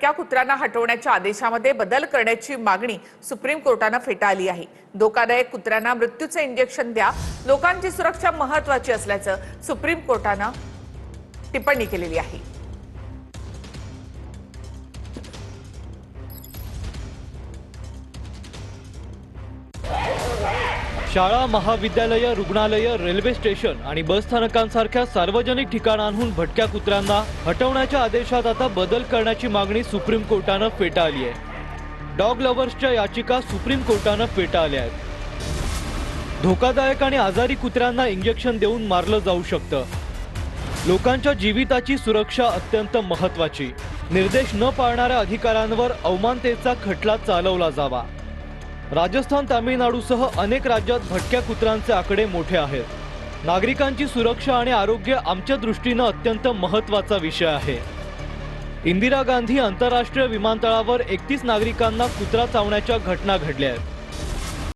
भटक्या कुत्र्यांना हटवण्याच्या आदेशामध्ये बदल करण्याची मागणी सुप्रीम कोर्टाने फेटाळली आहे। धोकादायक कुत्र्यांना मृत्यूचे इंजेक्शन द्या, लोकांची सुरक्षा महत्त्वाची असल्याचं सुप्रीम कोर्टाने टिप्पणी केलेली आहे। शाळा, महाविद्यालय, रुग्णालय, रेल्वे स्टेशन आणि बस स्थानकांसारख्या सार्वजनिक ठिकाणांहून भटक्या कुत्र्यांना हटवण्याच्या आदेशात आता बदल करण्याची मागणी सुप्रीम कोर्टाने फेटाळली आहे। डॉग लव्हर्सच्या याचिका सुप्रीम कोर्टाने फेटाळल्या आहेत। धोकादायक आणि आजारी कुत्र्यांना इंजेक्शन देऊन मारलं जाऊ शकतं। लोकांच्या जीविताची सुरक्षा अत्यंत महत्त्वाची। निर्देश न पाळणाऱ्या अधिकाऱ्यांवर अवमानतेचा खटला चालवला जावा। राजस्थान, तामिळनाडूसह अनेक राज्यात भटक्या कुत्र्यांचे आकडे मोठे आहेत। नागरिकांची सुरक्षा आणि आरोग्य आमच्या दृष्टीने अत्यंत महत्त्वाचा विषय आहे। इंदिरा गांधी आंतरराष्ट्रीय विमानतळावर 31 नागरिकांना कुत्रा चावण्याच्या घटना घडल्या आहेत।